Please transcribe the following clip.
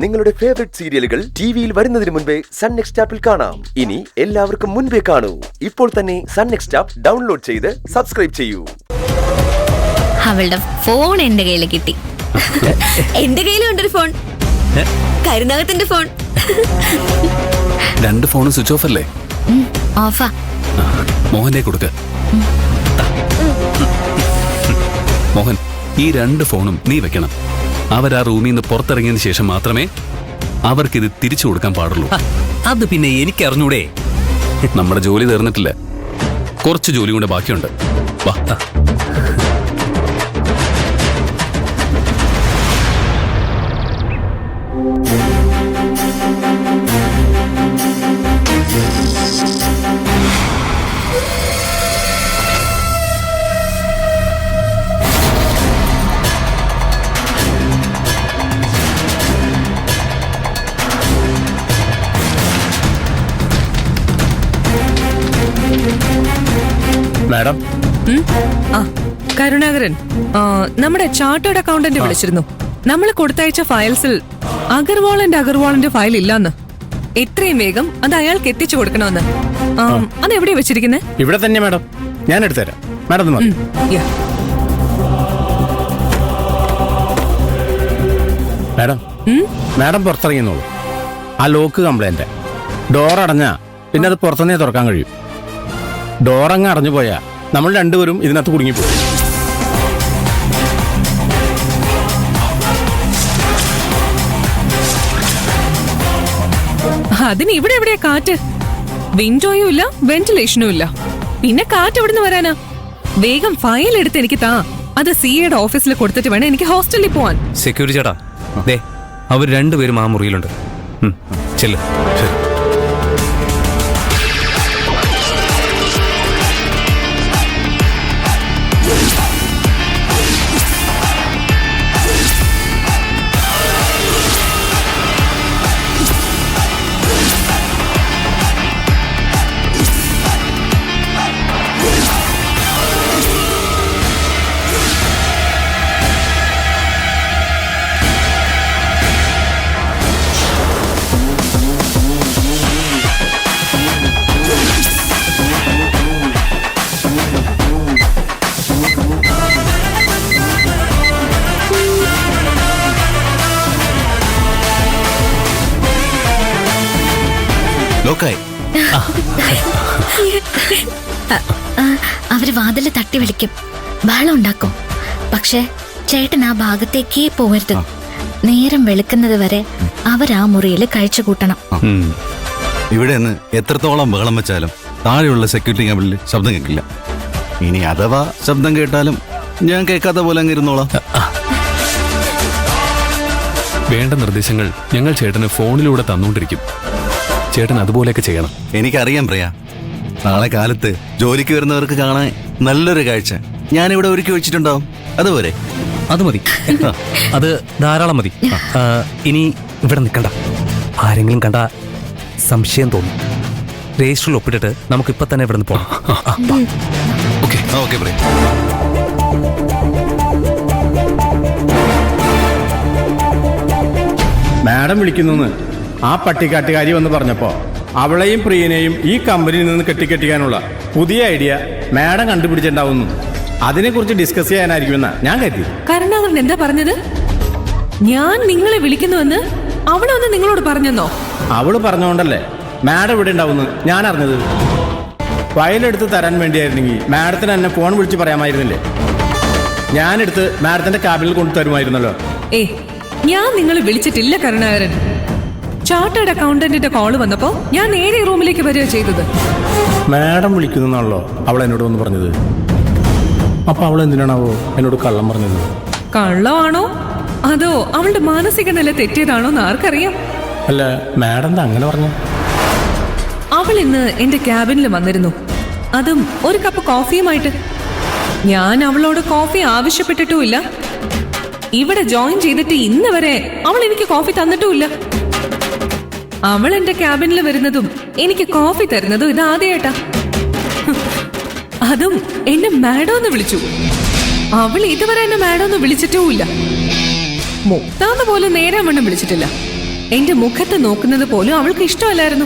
നിങ്ങളുടെ ഫേവറേറ്റ് സീരിയലുകൾ ടിവിയിൽ വരുന്നതിന് മുൻപേ സൺ നെക്സ്റ്റ് ആപ്പിൽ കാണാം. ഇനി എല്ലാവർക്കും മുൻപേ കാണൂ. ഇപ്പോൾ തന്നെ സൺ നെക്സ്റ്റ് ആപ്പ് ഡൗൺലോഡ് ചെയ്ത് സബ്സ്ക്രൈബ് ചെയ്യൂ. അവളുടെ ഫോൺ എന്റെ കയ്യിൽ കിട്ടി. എന്റെ കയ്യിലുണ്ടൊരു ഫോൺ, കരുനാഗത്തിന്റെ ഫോൺ. രണ്ട് ഫോണും സ്വിച്ച് ഓഫ് അല്ലേ? ഓഫാ. മോഹനെ കൊടുക്ക. മോഹൻ, ഈ രണ്ട് ഫോണും നീ വെക്കണം. അവരാ റൂമിൽ നിന്ന് പുറത്തിറങ്ങിയതിന് ശേഷം മാത്രമേ അവർക്കിത് തിരിച്ചു കൊടുക്കാൻ പാടുള്ളൂ. അത് പിന്നെ എനിക്ക് അറിഞ്ഞൂടെ. നമ്മുടെ ജോലി തീർന്നിട്ടില്ല, കുറച്ച് ജോലി കൂടെ ബാക്കിയുണ്ട്. വാ. മാഡം, കരുണാകരൻ, നമ്മുടെ ചാർട്ടേഡ് അക്കൗണ്ടന്റ് വിളിച്ചിരുന്നു. നമ്മൾ കൊടുത്തയച്ച ഫയൽസിൽ അഗർവാളിന്റെ ഫയൽ ഇല്ലാന്ന്. എത്രയും വേഗം അത് അയാൾക്ക് എത്തിച്ചു കൊടുക്കണമെന്ന്. അത് എവിടെയാ വെച്ചിരിക്കുന്നത്? ഇവിടെ തന്നെ മാഡം, ഞാൻ എടുത്തുതരാം. മാഡം മാഡം മാഡം പുറത്തിറങ്ങിയെന്നോളൂ. ആ ലോക്ക് കംപ്ലൈന്റ്. ഡോർ അടഞ്ഞാ പിന്നെ അത് പുറത്തുനിന്നേ തുറക്കാൻ കഴിയും. ഡോറങ്ങ് അടഞ്ഞു പോയാ നമ്മൾ രണ്ടുപേരും ഇതിനകത്ത് കുടുങ്ങിപ്പോയി. അതിന് ഇവിടെ എവിടെയാ കാറ്റ്? വിൻഡോയും ഇല്ല, വെന്റിലേഷനും ഇല്ല. പിന്നെ കാറ്റ് എവിടുന്ന് വരാനാ? വേഗം ഫയൽ എടുത്ത് എനിക്ക് താ. അത് സിഎയുടെ ഓഫീസിൽ കൊടുത്തിട്ട് വേണം എനിക്ക് ഹോസ്റ്റലിൽ പോവാൻ. സെക്യൂരിറ്റി ചേട്ടാ, ദേ അവർ രണ്ടുപേരും ആ മുറിയിലുണ്ട്. ചെല്ല്. അവര് വാതില് തട്ടി വിളിക്കും, ബഹളം ഉണ്ടാക്കും. പക്ഷെ ചേട്ടൻ ആ ഭാഗത്തേക്കേ പോകരുത്. നേരം വെളുക്കുന്നത് വരെ അവരാ മുറിയിൽ കഴിച്ചു കൂട്ടണം. ഇവിടെ നിന്ന് എത്രത്തോളം ബഹളം വെച്ചാലും താഴെയുള്ള സെക്യൂരിറ്റി ക്യാബിനിൽ ശബ്ദം കേൾക്കില്ല. ഇനി അഥവാ ശബ്ദം കേട്ടാലും ഞാൻ കേൾക്കാത്ത പോലെ അങ്ങ് ഇരുന്നോളാം. വേണ്ട നിർദ്ദേശങ്ങൾ ഞങ്ങൾ ചേട്ടന് ഫോണിലൂടെ തന്നുകൊണ്ടിരിക്കും. ചേട്ടൻ അതുപോലെയൊക്കെ ചെയ്യണം. എനിക്കറിയാം പ്രിയ, നാളെ കാലത്ത് ജോലിക്ക് വരുന്നവർക്ക് കാണാൻ നല്ലൊരു കാഴ്ച ഞാനിവിടെ ഒരുക്കി വെച്ചിട്ടുണ്ടാവും. അതുപോലെ അത് മതി, അത് ധാരാളം മതി. ഇനി ഇവിടെ നിൽക്കണ്ട. ആരെങ്കിലും കണ്ട സംശയം തോന്നും. രജിസ്റ്ററിൽ ഒപ്പിട്ടിട്ട് നമുക്കിപ്പോ തന്നെ ഇവിടെ നിന്ന് പോകാം. ഓക്കെ പ്രിയ. മാഡം വിളിക്കുന്നു ആ പട്ടിക്കാട്ടുകാരി വന്ന് പറഞ്ഞപ്പോ അവളെയും പ്രിയനെയും ഈ കമ്പനിയിൽ നിന്ന് കെട്ടിക്കെട്ടിക്കാനുള്ള പുതിയ ഐഡിയ മാഡം കണ്ടുപിടിച്ചിട്ടുണ്ടാവുന്നു. അതിനെക്കുറിച്ച് ഡിസ്കസ് ചെയ്യാനായിരിക്കുമെന്നാ ഞാൻ കരുതി. കരുണാകരൻ എന്താ പറഞ്ഞത്? ഞാൻ നിങ്ങളെ വിളിക്കുന്നുവെന്ന് അവളൊന്ന് നിങ്ങളോട് പറഞ്ഞെന്നോ? അവള് പറഞ്ഞോണ്ടല്ലേ മാഡം ഇവിടെ ഉണ്ടാവുന്നു ഞാൻ അറിഞ്ഞത്. ഫയലെടുത്ത് തരാൻ വേണ്ടിയായിരുന്നെങ്കിൽ മാഡത്തിന് എന്നെ ഫോൺ വിളിച്ച് പറയാമായിരുന്നില്ലേ? ഞാനെടുത്ത് മാഡത്തിന്റെ ക്യാബിനിൽ കൊണ്ടു തരുമായിരുന്നല്ലോ. ഞാൻ നിങ്ങളെ വിളിച്ചിട്ടില്ല കരുണാകരൻ. ചാർട്ടേഡ് അക്കൗണ്ടന്റിന്റെ കോള് വന്നപ്പോ ഞാൻ നേരെ റൂമിലേക്ക് വരിക ചെയ്തത്. മാഡം വിളിക്കുന്നാണല്ലോ അവൾ എന്നോട് വന്ന് പറഞ്ഞത്. അപ്പൊ അവൾ എന്തിനാണാവോ എന്നോട് കള്ളം പറഞ്ഞത്? കള്ളമാണോ അതോ അവളുടെ മാനസിക നില തെറ്റിയതാണോ എന്ന് ആർക്കറിയാം. അല്ല, മാഡം എന്താ അങ്ങനെ പറഞ്ഞു? അവൾ ഇന്ന് എന്റെ ക്യാബിനിൽ വന്നിരുന്നു, അതും ഒരു കപ്പ് കോഫിയുമായിട്ട്. ഞാൻ അവളോട് കോഫി ആവശ്യപ്പെട്ടിട്ടുമില്ല. ഇവിടെ ജോയിൻ ചെയ്തിട്ട് ഇന്ന് വരെ അവൾ എനിക്ക് കോഫി തന്നിട്ടുമില്ല. അവൾ എന്റെ ക്യാബിനിൽ വരുന്നതും എനിക്ക് കോഫി തരുന്നതും ഇതാദ്യമായിട്ടാ. അതും എന്നെ മാഡോന്ന് വിളിച്ചു. അവൾ ഇതുവരെ എന്നെ മാഡോന്ന് വിളിച്ചിട്ടുമില്ല. മുക്താന്ന് പോലും നേരെ വണ്ണം വിളിച്ചിട്ടില്ല. എന്റെ മുഖത്ത് നോക്കുന്നത് പോലും അവൾക്ക് ഇഷ്ടമല്ലായിരുന്നു.